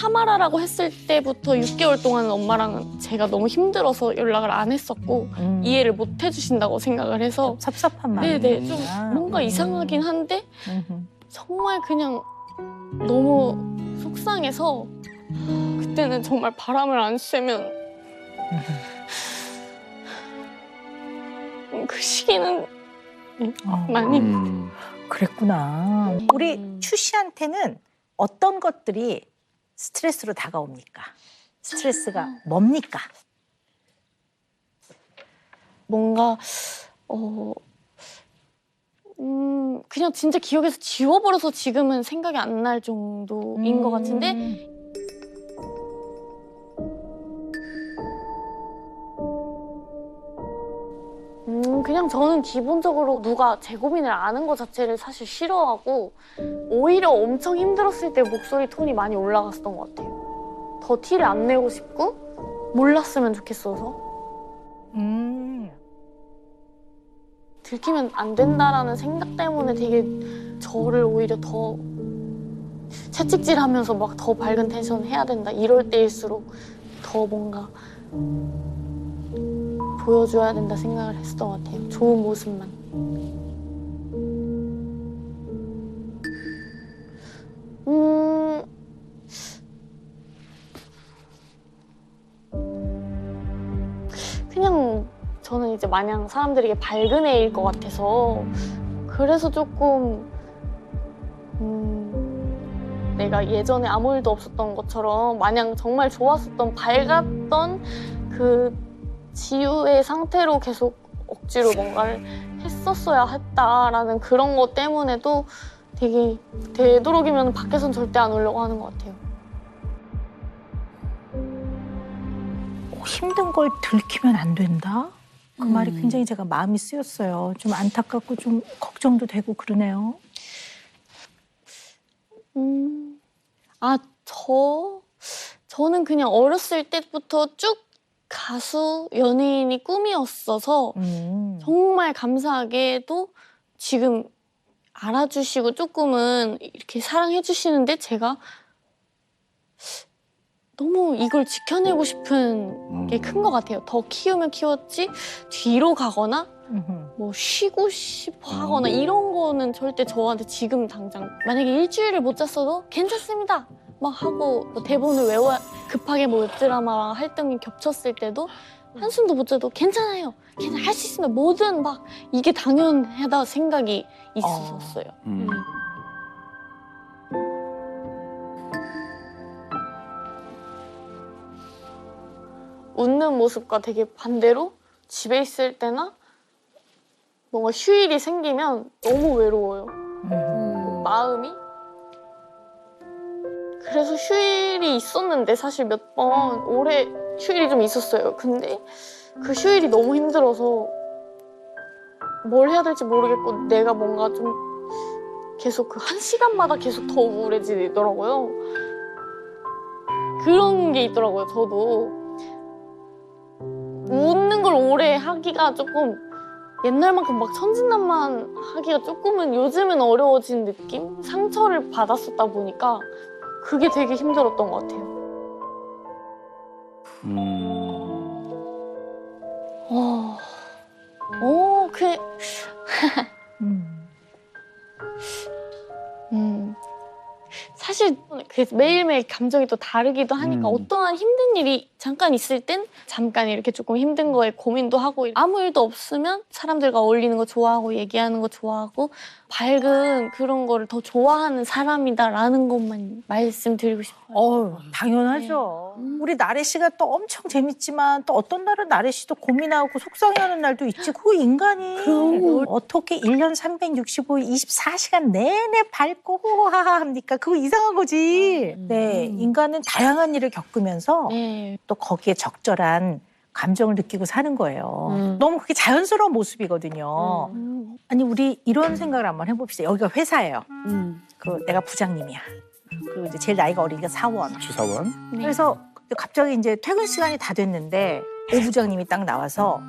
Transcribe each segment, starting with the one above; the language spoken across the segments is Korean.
사마라라고 했을 때부터 6개월 동안은 엄마랑은 제가 너무 힘들어서 연락을 안 했었고 이해를 못 해주신다고 생각을 해서 섭섭한 마음이. 네네 좀 뭔가 이상하긴 한데 정말 그냥 너무 속상해서 그때는 정말 바람을 안 쐬면 그 시기는 많이 그랬구나. 우리 추 씨한테는 어떤 것들이 스트레스로 다가옵니까? 스트레스가 뭡니까? 뭔가 그냥 진짜 기억에서 지워버려서 지금은 생각이 안 날 정도인 것 같은데 그냥 저는 기본적으로 누가 제 고민을 아는 것 자체를 사실 싫어하고 오히려 엄청 힘들었을 때 목소리 톤이 많이 올라갔었던 것 같아요. 더 티를 안 내고 싶고 몰랐으면 좋겠어서 들키면 안 된다라는 생각 때문에 되게 저를 오히려 더 채찍질하면서 막 더 밝은 텐션 해야 된다 이럴 때일수록 더 뭔가 보여줘야 된다 생각을 했었던 것 같아요. 좋은 모습만. 그냥 저는 이제 마냥 사람들에게 밝은 애일 것 같아서 그래서 조금 내가 예전에 아무 일도 없었던 것처럼 마냥 정말 좋았었던 밝았던 그 지우의 상태로 계속 억지로 뭔가를 했었어야 했다라는 그런 것 때문에도 되게 되도록이면 밖에선 절대 안 오려고 하는 것 같아요. 힘든 걸 들키면 안 된다? 그 말이 굉장히 제가 마음이 쓰였어요. 좀 안타깝고 좀 걱정도 되고 그러네요. 저는 그냥 어렸을 때부터 쭉 가수, 연예인이 꿈이었어서 정말 감사하게도 지금 알아주시고 조금은 이렇게 사랑해 주시는데 제가 너무 이걸 지켜내고 싶은 게 큰 것 같아요. 더 키우면 키웠지 뒤로 가거나 뭐 쉬고 싶어 하거나 이런 거는 절대 저한테 지금 당장 만약에 일주일을 못 잤어도 괜찮습니다. 막 하고 뭐 대본을 외워 급하게 뭐 웹드라마랑 활동이 겹쳤을 때도 한숨도 못 자도 괜찮아요. 괜찮아 할 수 있으면 뭐든 막 이게 당연하다 생각이 있었어요. 웃는 모습과 되게 반대로 집에 있을 때나 뭔가 휴일이 생기면 너무 외로워요. 마음이. 그래서 휴일이 있었는데 사실 몇 번 올해 휴일이 좀 있었어요. 근데 그 휴일이 너무 힘들어서 뭘 해야 될지 모르겠고 내가 뭔가 좀 계속 그 한 시간마다 계속 더 우울해지더라고요. 그런 게 있더라고요, 저도. 웃는 걸 오래 하기가 조금 옛날만큼 막 천진난만 하기가 조금은 요즘은 어려워진 느낌? 상처를 받았었다 보니까 그게 되게 힘들었던 것 같아요. 사실 매일매일 감정이 또 다르기도 하니까 어떠한 힘든 일이 잠깐 있을 땐 잠깐 이렇게 조금 힘든 거에 고민도 하고 아무 일도 없으면 사람들과 어울리는 거 좋아하고 얘기하는 거 좋아하고 밝은 그런 거를 더 좋아하는 사람이다라는 것만 말씀드리고 싶어요. 당연하죠. 우리 나래 씨가 또 엄청 재밌지만 또 어떤 날은 나래 씨도 고민하고 속상해하는 날도 있지. 그거 인간이 어떻게 1년 365일 24시간 내내 밝고 호호하하 합니까? 그거 이상한 거지. 네, 인간은 다양한 일을 겪으면서 또 거기에 적절한 감정을 느끼고 사는 거예요. 너무 그게 자연스러운 모습이거든요. 아니 우리 이런 생각을 한번 해봅시다. 여기가 회사예요. 그 내가 부장님이야. 그리고 이제 제일 나이가 어리니까 사원. 주사원. 그래서 갑자기 이제 퇴근 시간이 다 됐는데 오 부장님이 딱 나와서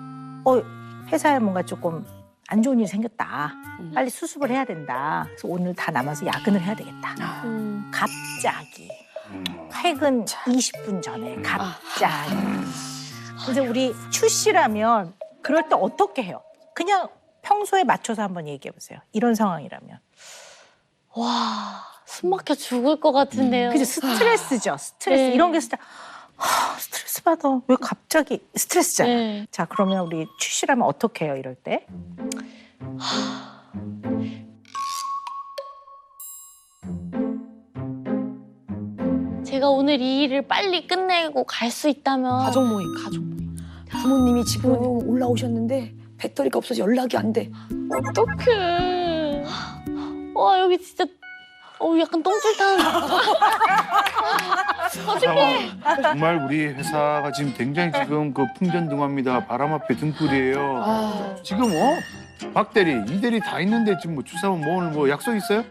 회사에 뭔가 조금 안 좋은 일이 생겼다. 빨리 수습을 해야 된다. 그래서 오늘 다 남아서 야근을 해야 되겠다. 갑자기 퇴근 20분 전에 갑자기. 그래서 우리 추 씨라면 그럴 때 어떻게 해요? 그냥 평소에 맞춰서 한번 얘기해 보세요. 이런 상황이라면. 와, 숨 막혀 죽을 것 같은데요. 그죠? 스트레스죠. 스트레스. 네. 이런 게 스트레스 받아. 왜 갑자기 스트레스잖아. 네. 자, 그러면 우리 추 씨라면 어떻게 해요? 이럴 때? 제가 오늘 이 일을 빨리 끝내고 갈 수 있다면 가족 모임. 부모님이 지금 올라오셨는데 배터리가 없어서 연락이 안 돼. 어떡해. 와, 여기 진짜 약간 똥줄 타는. 어떡해. 정말 우리 회사가 지금 굉장히 지금 그 풍전등화입니다. 바람 앞에 등불이에요. 지금 박 대리, 이 대리 다 있는데 지금 뭐 주사원 뭐 오늘 뭐 약속 있어요?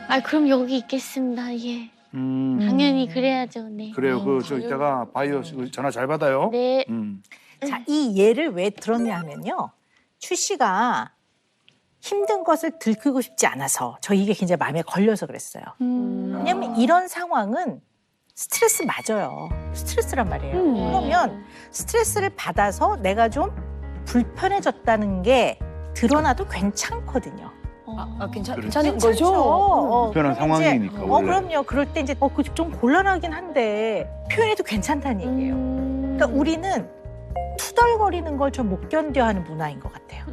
아, 그럼 여기 있겠습니다. 예. 당연히 그래야죠. 네. 그래요. 저 이따가 바이오 전화 잘 받아요. 네. 자, 이 예를 왜 들었냐 하면요. 추 씨가 힘든 것을 들키고 싶지 않아서 저 이게 굉장히 마음에 걸려서 그랬어요. 왜냐면 이런 상황은 스트레스 맞아요. 스트레스란 말이에요. 그러면 스트레스를 받아서 내가 좀 불편해졌다는 게 드러나도 괜찮거든요. 그렇죠. 괜찮은 괜찮죠. 거죠? 불편한 그럼 이제, 상황이니까, 원래. 그럼요. 그럴 때 이제 좀 곤란하긴 한데 표현해도 괜찮다는 얘기예요. 그러니까 우리는 투덜거리는 걸 좀 못 견뎌하는 문화인 것 같아요.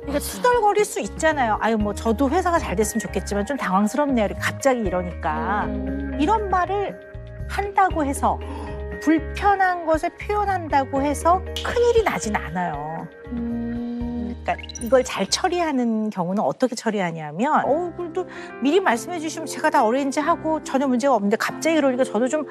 그러니까 투덜거릴 수 있잖아요. 아유 뭐 저도 회사가 잘 됐으면 좋겠지만 좀 당황스럽네요. 이렇게 갑자기 이러니까 이런 말을 한다고 해서 불편한 것을 표현한다고 해서 큰일이 나진 않아요. 그러니까 이걸 잘 처리하는 경우는 어떻게 처리하냐면 그래도 미리 말씀해 주시면 제가 다 어레인지하고 전혀 문제가 없는데 갑자기 그러니까 저도 좀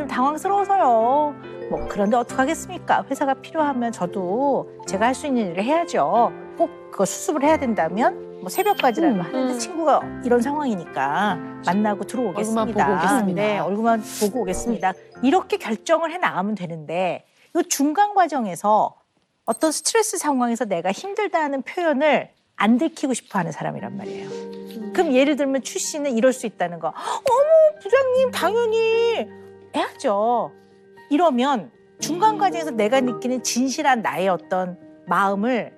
당황스러워서요. 뭐 그런데 어떡하겠습니까? 회사가 필요하면 저도 제가 할 수 있는 일을 해야죠. 꼭 그거 수습을 해야 된다면 뭐 새벽까지라도 하는데 친구가 이런 상황이니까 만나고 들어오겠습니다. 얼굴만 보고 오겠습니다. 네, 얼굴만 보고 오겠습니다. 이렇게 결정을 해 나가면 되는데 이 중간 과정에서 어떤 스트레스 상황에서 내가 힘들다는 표현을 안 들키고 싶어하는 사람이란 말이에요. 그럼 예를 들면 추 씨는 이럴 수 있다는 거. 어머 부장님 당연히 해야죠. 이러면 중간 과정에서 내가 느끼는 진실한 나의 어떤 마음을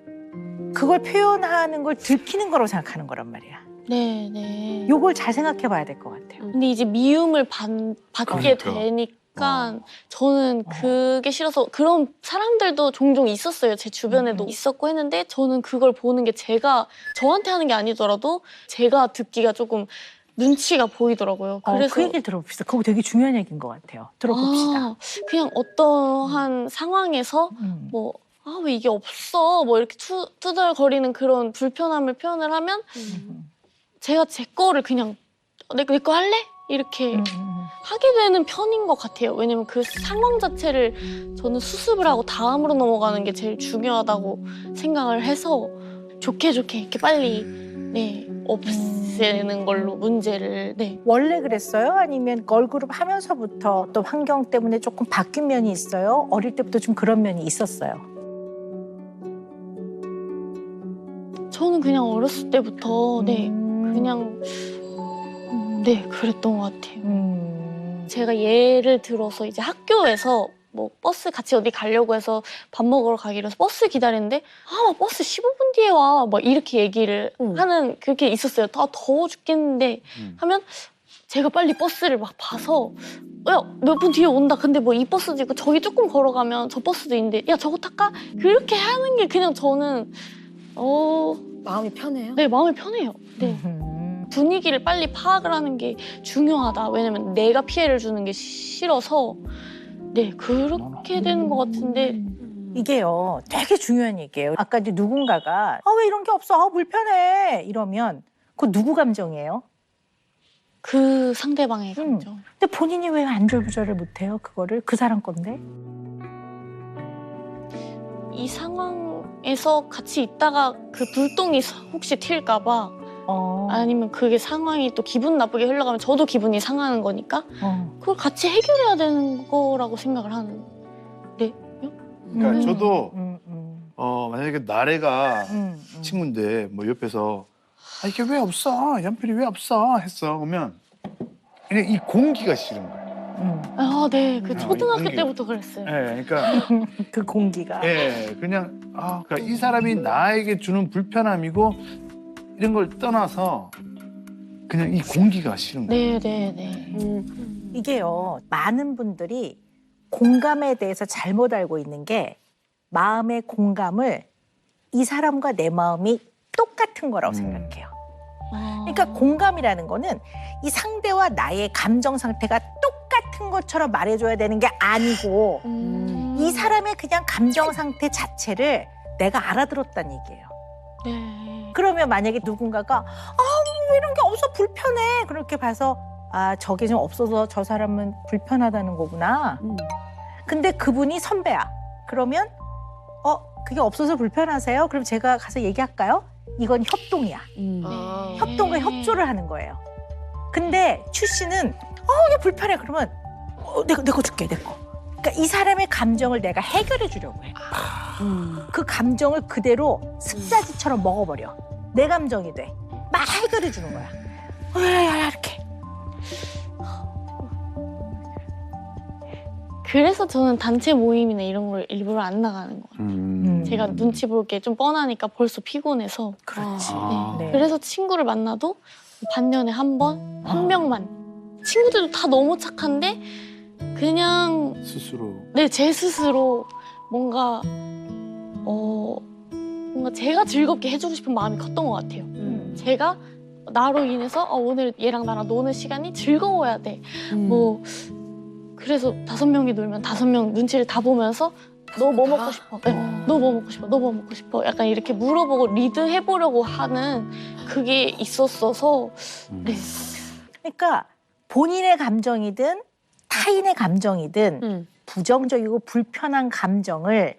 그걸 표현하는 걸 들키는 거라고 생각하는 거란 말이야. 네. 요걸 잘 생각해 봐야 될 것 같아요. 근데 이제 미움을 받게 그러니까. 되니까 저는 그게 싫어서 그런 사람들도 종종 있었어요. 제 주변에도 있었고 했는데 저는 그걸 보는 게 제가 저한테 하는 게 아니더라도 제가 듣기가 조금 눈치가 보이더라고요. 그래서 그 얘기를 들어봅시다. 그거 되게 중요한 얘기인 것 같아요. 들어봅시다. 그냥 어떠한 상황에서 뭐 왜 이게 없어 뭐 이렇게 투덜거리는 그런 불편함을 표현을 하면 제가 제 거를 그냥 내 거 할래? 이렇게 하게 되는 편인 것 같아요. 왜냐면 그 상황 자체를 저는 수습을 하고 다음으로 넘어가는 게 제일 중요하다고 생각을 해서 좋게 이렇게 빨리 없애는 걸로 문제를 원래 그랬어요? 아니면 걸그룹 하면서부터 또 환경 때문에 조금 바뀐 면이 있어요? 어릴 때부터 좀 그런 면이 있었어요? 저는 그냥 어렸을 때부터 그냥 그랬던 것 같아요. 제가 예를 들어서 이제 학교에서 뭐 버스 같이 어디 가려고 해서 밥 먹으러 가기로 해서 버스 기다리는데 버스 15분 뒤에 와 막 이렇게 얘기를 하는 그게 있었어요. 더워 죽겠는데 하면 제가 빨리 버스를 막 봐서 야, 몇 분 뒤에 온다. 근데 뭐 이 버스도 있고 저기 조금 걸어가면 저 버스도 있는데 야 저거 탈까? 그렇게 하는 게 그냥 저는 마음이 편해요? 네, 마음이 편해요. 네. 분위기를 빨리 파악을 하는 게 중요하다. 왜냐면 내가 피해를 주는 게 싫어서 그렇게 되는 것 같은데 이게요 되게 중요한 얘기예요. 아까 이제 누군가가 왜 이런 게 없어? 불편해. 이러면 그거 누구 감정이에요? 그 상대방의 감정. 근데 본인이 왜 안절부절을 못해요? 그거를 그 사람 건데? 이 상황에서 같이 있다가 그 불똥이 혹시 튈까 봐 아니면 그게 상황이 또 기분 나쁘게 흘러가면 저도 기분이 상하는 거니까 그걸 같이 해결해야 되는 거라고 생각을 하는데요. 그러니까 저도 만약에 나래가 친구인데 뭐 옆에서 아, 이게 왜 없어? 연필이 왜 없어? 했어. 그러면 그냥 이 공기가 싫은 거예요. 아, 네. 그 아, 초등학교 공기. 때부터 그랬어요. 예, 그러니까 그 공기가. 그냥 그러니까 이 사람이 나에게 주는 불편함이고 이런 걸 떠나서 그냥 이 공기가 싫은 거예요. 네. 이게요, 많은 분들이 공감에 대해서 잘못 알고 있는 게 마음의 공감을 이 사람과 내 마음이 똑같은 거라고 생각해요. 그러니까 공감이라는 거는 이 상대와 나의 감정 상태가 똑같은 것처럼 말해줘야 되는 게 아니고 이 사람의 그냥 감정 상태 자체를 내가 알아들었다는 얘기예요. 네. 그러면 만약에 누군가가 뭐 이런 게 없어 불편해 그렇게 봐서 저게 좀 없어서 저 사람은 불편하다는 거구나. 근데 그분이 선배야. 그러면 그게 없어서 불편하세요? 그럼 제가 가서 얘기할까요? 이건 협동이야. 협동과 협조를 하는 거예요. 근데 추 씨는 이게 불편해. 그러면 내 거 줄게, 내 거. 그러니까 이 사람의 감정을 내가 해결해 주려고 해. 그 감정을 그대로 습자지처럼 먹어버려. 내 감정이 돼. 막 해결해 주는 거야. 이렇게. 그래서 저는 단체 모임이나 이런 걸 일부러 안 나가는 거예요. 제가 눈치 볼 게 좀 뻔하니까 벌써 피곤해서. 그렇지. 네. 그래서 친구를 만나도 반년에 한 번, 한 명만. 친구들도 다 너무 착한데 그냥 스스로. 네, 제 스스로 뭔가 제가 즐겁게 해주고 싶은 마음이 컸던 것 같아요. 제가 나로 인해서 오늘 얘랑 나랑 노는 시간이 즐거워야 돼. 뭐 그래서 5명이 놀면 5명 눈치를 다 보면서 너 뭐 먹고 싶어? 네. 너 뭐 먹고 싶어? 너 뭐 먹고 싶어? 약간 이렇게 물어보고 리드해보려고 하는 그게 있었어서 네. 그러니까 본인의 감정이든 타인의 감정이든 부정적이고 불편한 감정을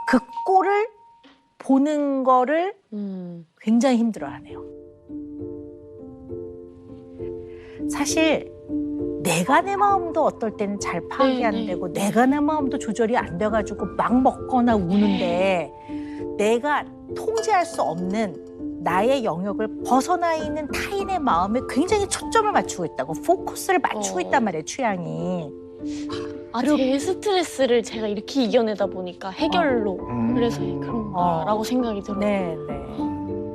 그 꼴을 보는 거를 굉장히 힘들어하네요. 사실 내가 내 마음도 어떨 때는 잘 파악이 안 되고 내가 내 마음도 조절이 안 돼가지고 막 먹거나 우는데 내가 통제할 수 없는 나의 영역을 벗어나 있는 타인의 마음에 굉장히 초점을 맞추고 있다고 포커스를 맞추고 있단 말이에요, 취향이. 제 스트레스를 제가 이렇게 이겨내다 보니까 해결로 그래서 그런가라고 생각이 들어요. 네.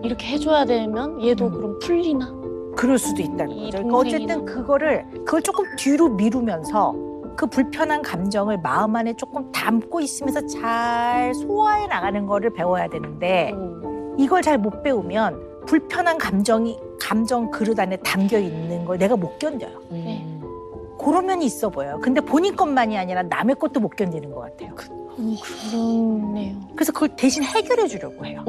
이렇게 해줘야 되면 얘도 그럼 풀리나? 그럴 수도 있다는 거죠. 그러니까 어쨌든 그걸 조금 뒤로 미루면서 그 불편한 감정을 마음 안에 조금 담고 있으면서 잘 소화해 나가는 거를 배워야 되는데 이걸 잘 못 배우면 불편한 감정 그릇 안에 담겨 있는 걸 내가 못 견뎌요. 그런 면이 있어 보여요. 근데 본인 것만이 아니라 남의 것도 못 견디는 것 같아요. 그렇네요. 그래서 그걸 대신 해결해 주려고 해요.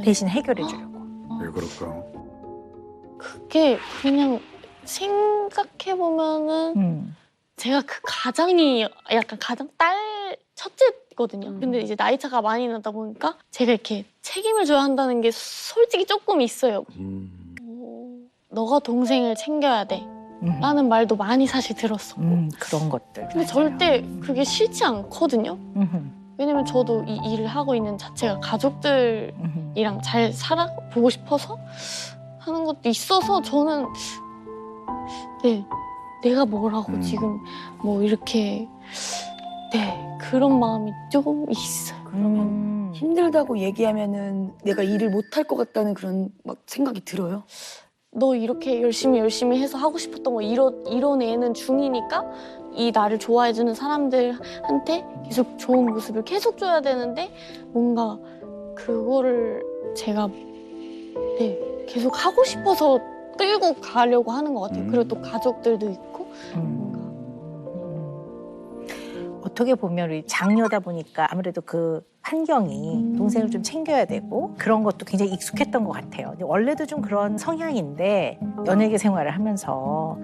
대신 해결해 주려고. 왜 그럴까? 그게 그냥 생각해보면은 제가 그 가장이 약간 가장 첫째거든요. 근데 이제 나이 차가 많이 나다 보니까 제가 이렇게 책임을 져야 한다는 게 솔직히 조금 있어요. 너가 동생을 챙겨야 돼. 라는 말도 많이 사실 들었었고. 그런 것들. 근데 절대 그게 싫지 않거든요. 왜냐면 저도 이 일을 하고 있는 자체가 가족들이랑 잘 살아보고 싶어서 하는 것도 있어서 저는 내가 뭘 하고 지금 뭐 이렇게 그런 마음이 조금 있어요. 그러면 힘들다고 얘기하면은 내가 일을 못할 것 같다는 그런 막 생각이 들어요. 너 이렇게 열심히 해서 하고 싶었던 거 이뤄내는 중이니까 이 나를 좋아해주는 사람들한테 계속 좋은 모습을 계속 줘야 되는데 뭔가 그거를 제가 계속 하고 싶어서 끌고 가려고 하는 것 같아요. 그리고 또 가족들도 있고 어떻게 보면 우리 장녀다 보니까 아무래도 그 환경이 동생을 좀 챙겨야 되고 그런 것도 굉장히 익숙했던 것 같아요. 근데 원래도 좀 그런 성향인데 연예계 생활을 하면서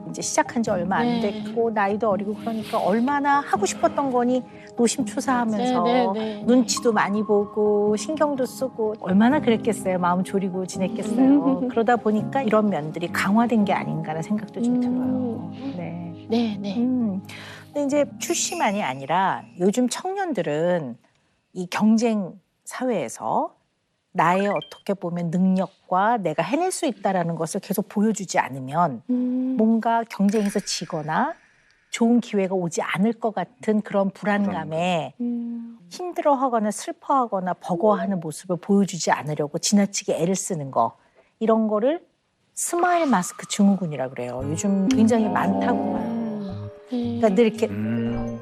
이제 시작한 지 얼마 안 됐고 나이도 어리고 그러니까 얼마나 하고 싶었던 거니 노심초사하면서 눈치도 많이 보고 신경도 쓰고 얼마나 그랬겠어요. 마음 졸이고 지냈겠어요. 그러다 보니까 이런 면들이 강화된 게 아닌가라는 생각도 좀 들어요. 근데 이제 출시만이 아니라 요즘 청년들은 이 경쟁 사회에서 나의 어떻게 보면 능력과 내가 해낼 수 있다라는 것을 계속 보여주지 않으면 뭔가 경쟁에서 지거나 좋은 기회가 오지 않을 것 같은 그런 불안감에 힘들어하거나 슬퍼하거나 버거워하는 모습을 보여주지 않으려고 지나치게 애를 쓰는 거, 이런 거를 스마일 마스크 증후군이라고 그래요. 요즘 굉장히 많다고 봐요. 그러니까 늘 이렇게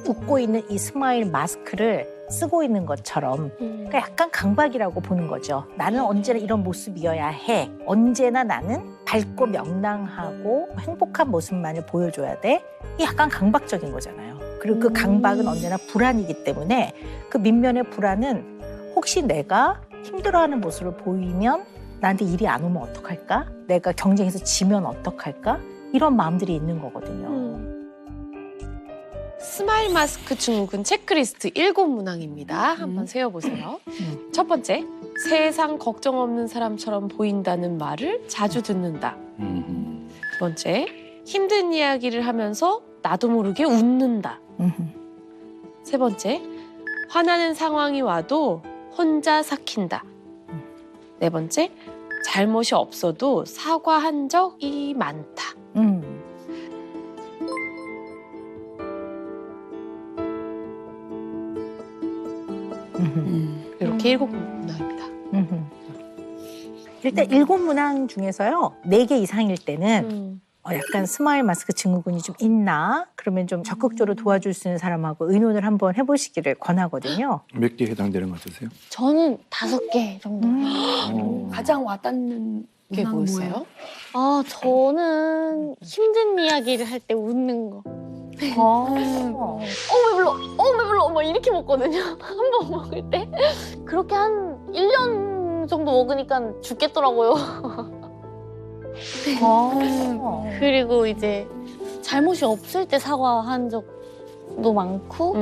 웃고 있는 이 스마일 마스크를 쓰고 있는 것처럼, 그러니까 약간 강박이라고 보는 거죠. 나는 언제나 이런 모습이어야 해. 언제나 나는 밝고 명랑하고 행복한 모습만을 보여줘야 돼. 이게 약간 강박적인 거잖아요. 그리고 그 강박은 언제나 불안이기 때문에 그 밑면의 불안은 혹시 내가 힘들어하는 모습을 보이면 나한테 일이 안 오면 어떡할까? 내가 경쟁에서 지면 어떡할까? 이런 마음들이 있는 거거든요. 스마일 마스크 증후군 체크리스트 7문항입니다. 한번 세워보세요. 첫 번째, 세상 걱정 없는 사람처럼 보인다는 말을 자주 듣는다. 두 번째, 힘든 이야기를 하면서 나도 모르게 웃는다. 세 번째, 화나는 상황이 와도 혼자 삭힌다. 네 번째, 잘못이 없어도 사과한 적이 많다. 이렇게 7문항입니다. 일단 7문항 중에서요, 4개 이상일 때는 약간 스마일 마스크 증후군이 좀 있나? 그러면 좀 적극적으로 도와줄 수 있는 사람하고 의논을 한번 해보시기를 권하거든요. 몇 개 해당되는 것 같으세요? 저는 5개 정도. 가장 와닿는 그게 문항은 뭐였어요? 뭐예요? 아, 저는 힘든 이야기를 할 때 웃는 거. 왜 불러? 왜 불러? 막 이렇게 먹거든요. 한 번 먹을 때. 그렇게 한 1년 정도 먹으니까 죽겠더라고요. 그리고 이제 잘못이 없을 때 사과한 적도 많고,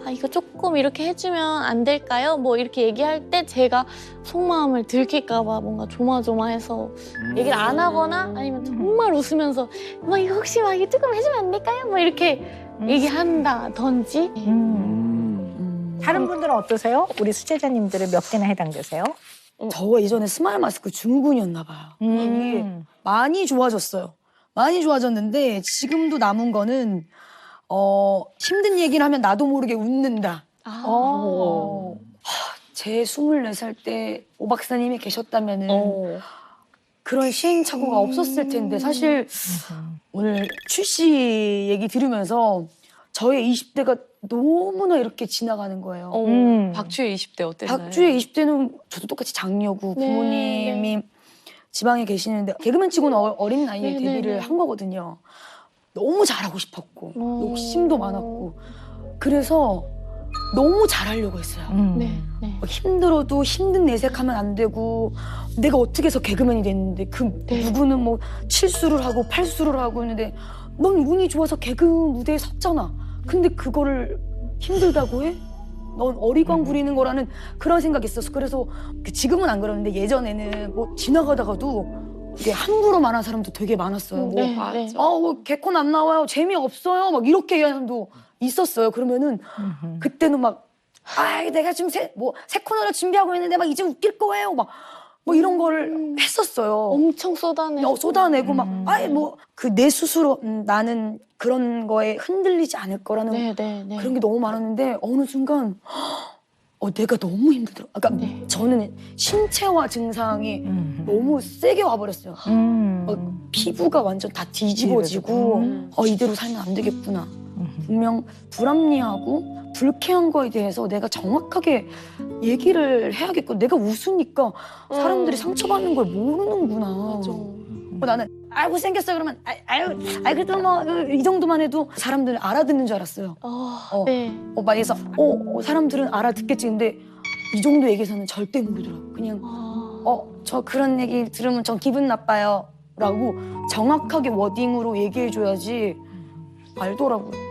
아, 이거 조금 이렇게 해주면 안 될까요? 뭐 이렇게 얘기할 때 제가 속마음을 들킬까봐 뭔가 조마조마해서 얘기를 안 하거나 아니면 정말 웃으면서 막 이거 혹시 막 이거 조금 해주면 안 될까요? 뭐 이렇게 얘기한다든지. 다른 분들은 어떠세요? 우리 수제자님들은 몇 개나 해당되세요? 저 예전에 스마일 마스크 증후군이었나 봐요. 이게 많이 좋아졌어요. 많이 좋아졌는데 지금도 남은 거는 힘든 얘기를 하면 나도 모르게 웃는다. 제 24살 때 오 박사님이 계셨다면은 그런 시행착오가 없었을 텐데 사실 오늘 출시 얘기 들으면서 저의 20대가 너무나 이렇게 지나가는 거예요. 박주의 20대 어땠나요? 박주의 20대는 저도 똑같이 장녀고 부모님이 지방에 계시는데 개그맨 치고는 어린 나이에 데뷔를 한 거거든요. 너무 잘하고 싶었고 욕심도 많았고 그래서 너무 잘하려고 했어요. 힘들어도 힘든 내색하면 안 되고 내가 어떻게 해서 개그맨이 됐는데 그 누구는 뭐 칠수를 하고 팔수를 하고 있는데 넌 운이 좋아서 개그 무대에 섰잖아. 근데 그거를 힘들다고 해? 넌 어리광 부리는 거라는 그런 생각이 있었어. 그래서 지금은 안 그러는데 예전에는 뭐 지나가다가도 이게 함부로 말하는 사람도 되게 많았어요. 뭐 개콘 안 나와요. 재미없어요. 막 이렇게 얘기하는 사람도 있었어요. 그러면은 그때는 막 내가 지금 새 코너를 준비하고 있는데 막 이제 웃길 거예요. 막 뭐 이런 거를 했었어요. 엄청 쏟아내고. 쏟아내고 막 그 내 스스로 나는 그런 거에 흔들리지 않을 거라는 그런 게 너무 많았는데 어느 순간 내가 너무 힘들더라. 그러니까 저는 신체화 증상이 너무 세게 와버렸어요. 피부가 완전 다 뒤집어지고 이대로 살면 안 되겠구나. 분명 불합리하고 불쾌한 거에 대해서 내가 정확하게 얘기를 해야겠고 내가 웃으니까 사람들이 상처받는 걸 모르는구나. 나는 아이고 생겼어 그러면 그래도 뭐 이 정도만 해도 사람들은 알아듣는 줄 알았어요. 만약에서 사람들은 알아듣겠지. 근데 이 정도 얘기에서는 절대 모르더라고. 그냥 저 그런 얘기 들으면 전 기분 나빠요 라고 정확하게 워딩으로 얘기해줘야지 알더라고요.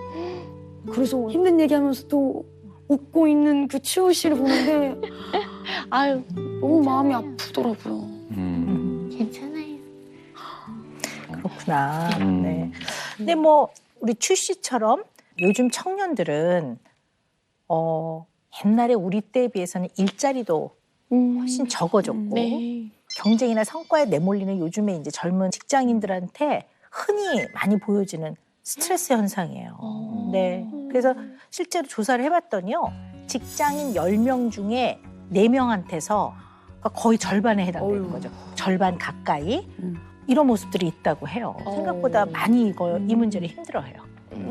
그래서 힘든 얘기하면서도 웃고 있는 그 치우 씨를 보는데 너무 마음이 아프더라고요. 괜찮아요. 그렇구나. 네. 근데 뭐 우리 추 씨처럼 요즘 청년들은 옛날에 우리 때에 비해서는 일자리도 훨씬 적어졌고 네. 경쟁이나 성과에 내몰리는 요즘에 이제 젊은 직장인들한테 흔히 많이 보여지는 스트레스 현상이에요. 네. 그래서 실제로 조사를 해봤더니요. 직장인 10명 중에 4명한테서 거의 절반에 해당되는 거죠. 절반 가까이 이런 모습들이 있다고 해요. 생각보다 많이 이 문제를 힘들어해요.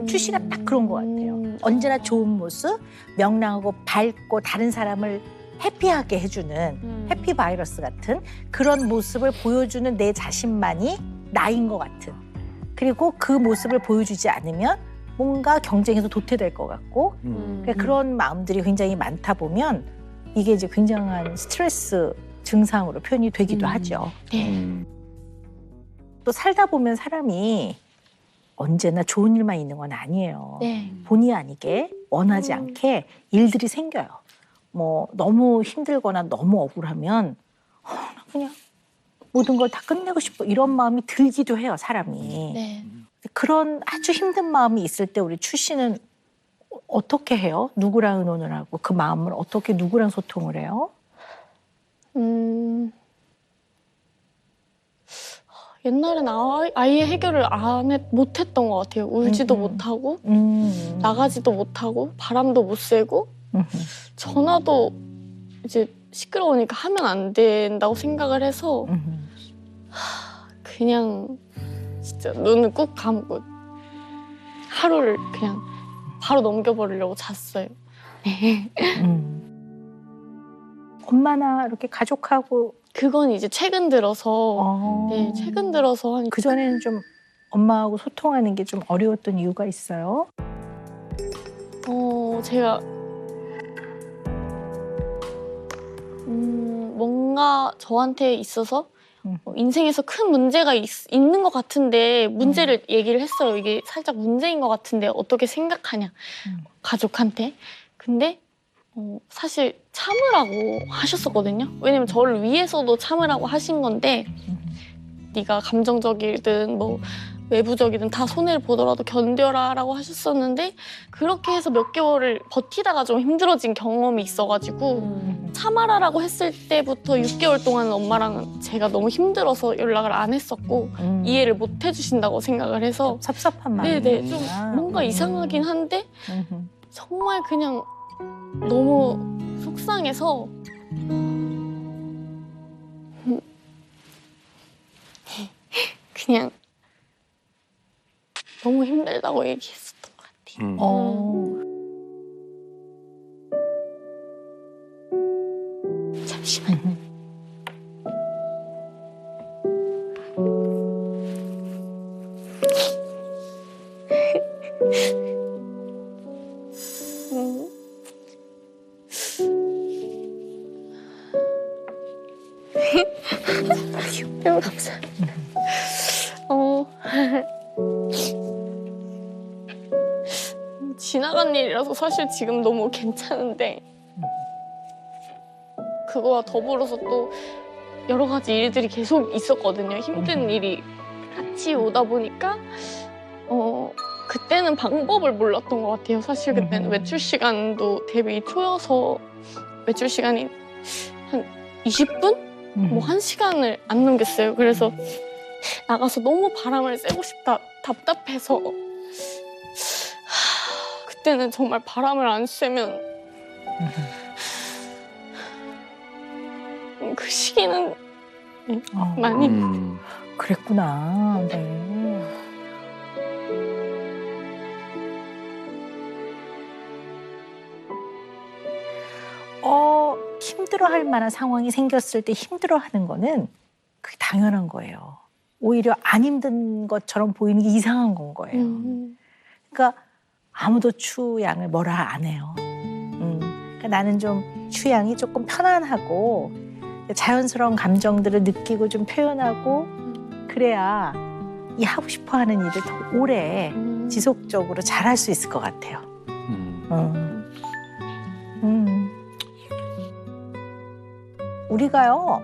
추 씨가 딱 그런 것 같아요. 언제나 좋은 모습, 명랑하고 밝고 다른 사람을 해피하게 해주는 해피 바이러스 같은 그런 모습을 보여주는 내 자신만이 나인 것 같은, 그리고 그 모습을 보여주지 않으면 뭔가 경쟁에서 도태될 것 같고 그러니까 그런 마음들이 굉장히 많다 보면 이게 이제 굉장한 스트레스 증상으로 표현이 되기도 하죠. 또 살다 보면 사람이 언제나 좋은 일만 있는 건 아니에요. 네. 본의 아니게 원하지 않게 일들이 생겨요. 뭐 너무 힘들거나 너무 억울하면 나 그냥 모든 걸 다 끝내고 싶어 이런 마음이 들기도 해요, 사람이. 네. 그런 아주 힘든 마음이 있을 때 우리 추 씨는 어떻게 해요? 누구랑 의논을 하고 그 마음을 어떻게 누구랑 소통을 해요? 옛날엔 아예 해결을 못했던 것 같아요. 울지도 못하고 나가지도 못하고 바람도 못 쐬고 전화도 이제 시끄러우니까 하면 안 된다고 생각을 해서 그냥 진짜 눈을 꾹 감고 하루를 그냥 바로 넘겨버리려고 잤어요. 엄마나 이렇게 가족하고 그건 이제 최근 들어서 네, 최근 들어서 한 그전에는 좀 엄마하고 소통하는 게 좀 어려웠던 이유가 있어요? 제가 뭔가 저한테 있어서 인생에서 큰 문제가 있는 것 같은데 문제를 얘기를 했어요. 이게 살짝 문제인 것 같은데 어떻게 생각하냐 가족한테. 근데 사실 참으라고 하셨었거든요. 왜냐면 저를 위해서도 참으라고 하신 건데 네가 감정적이든 뭐 외부적이든 다 손해를 보더라도 견뎌라라고 하셨었는데 그렇게 해서 몇 개월을 버티다가 좀 힘들어진 경험이 있어가지고 참아라라고 했을 때부터 6개월 동안 엄마랑은 제가 너무 힘들어서 연락을 안 했었고 이해를 못 해주신다고 생각을 해서 섭섭한 마음이 네네 좀 뭔가 이상하긴 한데 정말 그냥 너무 속상해서 그냥 너무 힘들다고 얘기했었던 것 같아요. 잠시만요. 너무 감사합니다. 지나간 일이라서 사실 지금 너무 괜찮은데 그거와 더불어서 또 여러 가지 일들이 계속 있었거든요. 힘든 일이 같이 오다 보니까 그때는 방법을 몰랐던 것 같아요. 사실 그때는 외출 시간도 데뷔 초여서 외출 시간이 한 20분? 뭐 1시간을 안 넘겼어요. 그래서 나가서 너무 바람을 쐬고 싶다 답답해서 그때는 정말 바람을 안 쐬면 그 시기는 많이 그랬구나. 네. 힘들어할 만한 상황이 생겼을 때 힘들어하는 거는 그게 당연한 거예요. 오히려 안 힘든 것처럼 보이는 게 이상한 건 거예요. 그러니까 아무도 추 양을 뭐라 안 해요. 그러니까 나는 좀 추 양이 조금 편안하고 자연스러운 감정들을 느끼고 좀 표현하고 그래야 이 하고 싶어하는 일을 더 오래 지속적으로 잘할 수 있을 것 같아요. 우리가요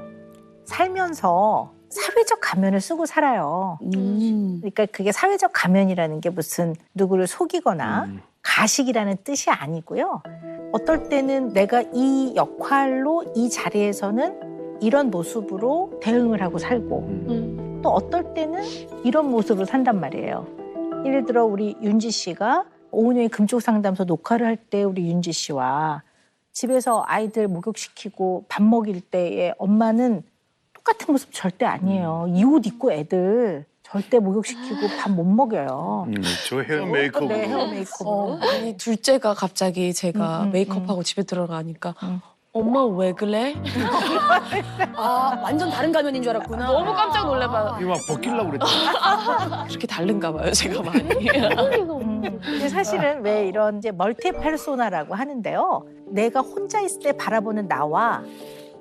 살면서 사회적 가면을 쓰고 살아요. 그러니까 그게 사회적 가면이라는 게 무슨 누구를 속이거나 가식이라는 뜻이 아니고요. 어떨 때는 내가 이 역할로 이 자리에서는 이런 모습으로 대응을 하고 살고 또 어떨 때는 이런 모습으로 산단 말이에요. 예를 들어 우리 윤지 씨가 오은영의 금쪽 상담소 녹화를 할 때 우리 윤지 씨와 집에서 아이들 목욕시키고 밥 먹일 때의 엄마는 똑같은 모습 절대 아니에요. 이 옷 입고 애들 절대 목욕시키고 밥 못 먹여요. 저 헤어 메이크업. 네, 헤어 메이크업으로. 아니 둘째가 갑자기 제가 메이크업하고 집에 들어가니까 엄마 왜 그래? 아 완전 다른 가면인 줄 알았구나. 너무 깜짝 놀라봐. 이거 막 벗기려고 그랬더니. 그렇게 다른가 봐요, 제가 많이. 근데 사실은 왜 이런 이제 멀티 페르소나라고 하는데요. 내가 혼자 있을 때 바라보는 나와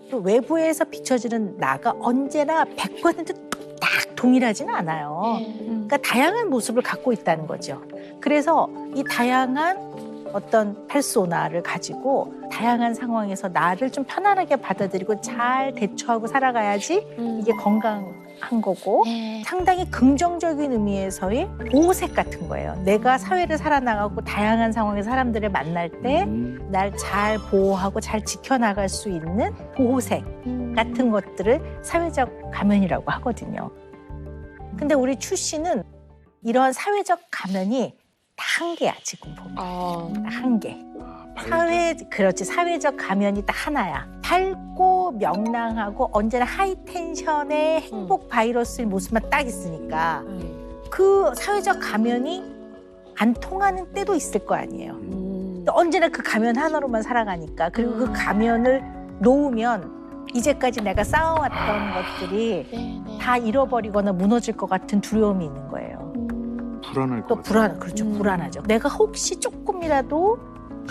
또 외부에서 비춰지는 나가 언제나 100%딱 동일하지는 않아요. 그러니까 다양한 모습을 갖고 있다는 거죠. 그래서 이 다양한 어떤 페르소나를 가지고 다양한 상황에서 나를 좀 편안하게 받아들이고 잘 대처하고 살아가야지 이게 건강한 거고 상당히 긍정적인 의미에서의 보호색 같은 거예요. 내가 사회를 살아나가고 다양한 상황에서 사람들을 만날 때 날 잘 보호하고 잘 지켜나갈 수 있는 보호색 같은 것들을 사회적 가면이라고 하거든요. 근데 우리 추 씨는 이런 사회적 가면이 딱 한 개야 지금 보면. 딱 한 개. 그렇지. 사회적 가면이 딱 하나야. 밝고 명랑하고 언제나 하이텐션의 행복 바이러스의 모습만 딱 있으니까 그 사회적 가면이 안 통하는 때도 있을 거 아니에요. 언제나 그 가면 하나로만 살아가니까. 그리고 그 가면을 놓으면 이제까지 내가 쌓아왔던 것들이 다 잃어버리거나 무너질 것 같은 두려움이 있는 거예요. 불안할 것 또 같아요. 그렇죠. 불안하죠. 내가 혹시 조금이라도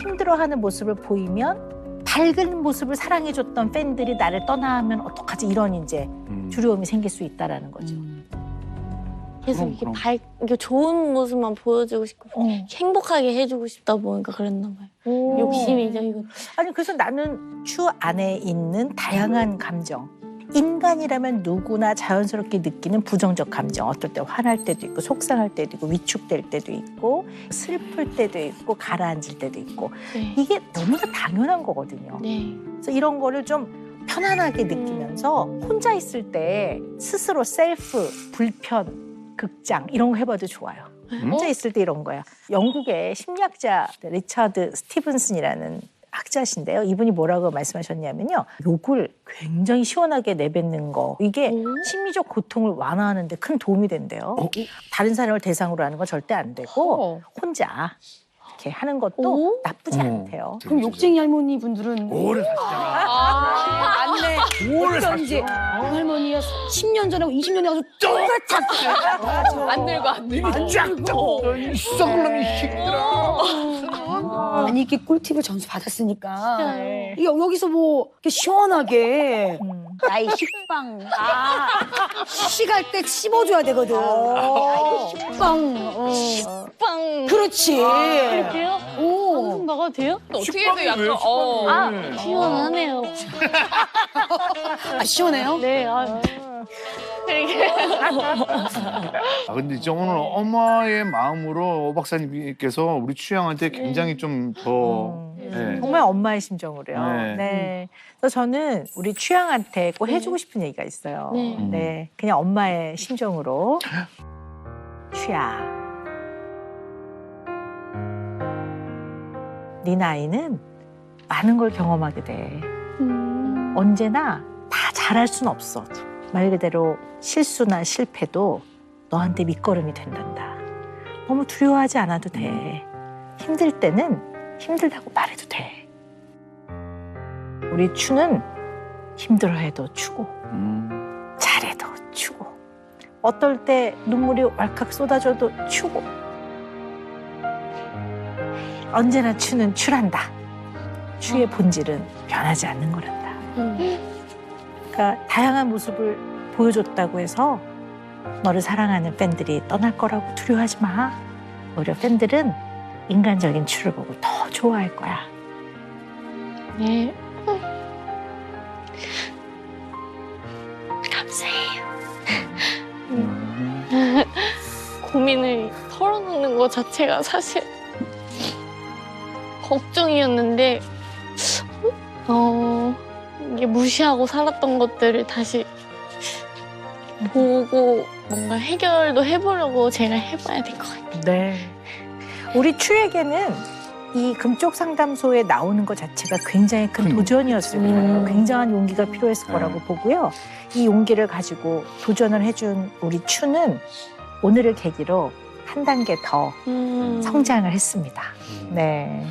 힘들어하는 모습을 보이면 밝은 모습을 사랑해줬던 팬들이 나를 떠나면 어떡하지 이런 이제 두려움이 생길 수 있다라는 거죠. 계속 이게 이게 좋은 모습만 보여주고 싶고 행복하게 해주고 싶다 보니까 그랬나 봐요. 욕심이죠 이거. 아니 그래서 나는 추 안에 있는 다양한 감정. 인간이라면 누구나 자연스럽게 느끼는 부정적 감정. 어떨 때 화날 때도 있고 속상할 때도 있고 위축될 때도 있고 슬플 때도 있고 가라앉을 때도 있고 이게 너무나 당연한 거거든요. 그래서 이런 거를 좀 편안하게 느끼면서 혼자 있을 때 스스로 셀프, 불편, 극장 이런 거 해봐도 좋아요. 혼자 있을 때 이런 거야. 영국의 심리학자 리처드 스티븐슨이라는 학자신데요. 이분이 뭐라고 말씀하셨냐면요. 욕을 굉장히 시원하게 내뱉는 거. 이게 심리적 고통을 완화하는 데 큰 도움이 된대요. 다른 사람을 대상으로 하는 건 절대 안 되고 혼자 이렇게 하는 것도 나쁘지 않대요. 그럼 욕쟁이 할머니 분들은 오래 사시잖아. 맞네. 오래 어쩐지 그 할머니가 10년 전하고 20년 전하고 똑같았어. 안 늙어, 안 늙어. 쫙 썩을 놈이 힘들어. 아니 이렇게 꿀팁을 전수 받았으니까 이게 여기서 뭐 이렇게 시원하게 나의 식빵 시갈 때 씹어줘야 되거든. 식빵 빵. 그렇지. 이렇게요? 오. 방송 나가도 돼요? 어떻게 해도 약간 아 시원하네요. 아 시원해요? 네. 이렇게. 근데 진짜 오늘 엄마의 마음으로 오 박사님께서 우리 추양한테 굉장히 좀 더 정말 엄마의 심정으로요. 네. 네. 그래서 저는 우리 취향한테 꼭 해주고 싶은 얘기가 있어요. 네. 그냥 엄마의 심정으로. 취야. 네 나이는 많은 걸 경험하게 돼. 언제나 다 잘할 순 없어. 말 그대로 실수나 실패도 너한테 밑거름이 된단다. 너무 두려워하지 않아도 돼. 힘들 때는 힘들다고 말해도 돼. 우리 추는 힘들어해도 추고 잘해도 추고 어떨 때 눈물이 왈칵 쏟아져도 추고 언제나 추는 추란다. 추의 본질은 변하지 않는 거란다. 그러니까 다양한 모습을 보여줬다고 해서 너를 사랑하는 팬들이 떠날 거라고 두려워하지 마. 오히려 팬들은 인간적인 추를 보고 더 좋아할 거야. 네. 감사해요. 고민을 털어놓는 것 자체가 사실 걱정이었는데 이게 무시하고 살았던 것들을 다시 보고 뭔가 해결도 해보려고 제가 해봐야 될 것 같아요. 네. 우리 추에게는 이 금쪽 상담소에 나오는 것 자체가 굉장히 큰 도전이었을 거예요. 굉장한 용기가 필요했을 거라고 보고요. 이 용기를 가지고 도전을 해준 우리 추는 오늘을 계기로 한 단계 더 성장을 했습니다. 네.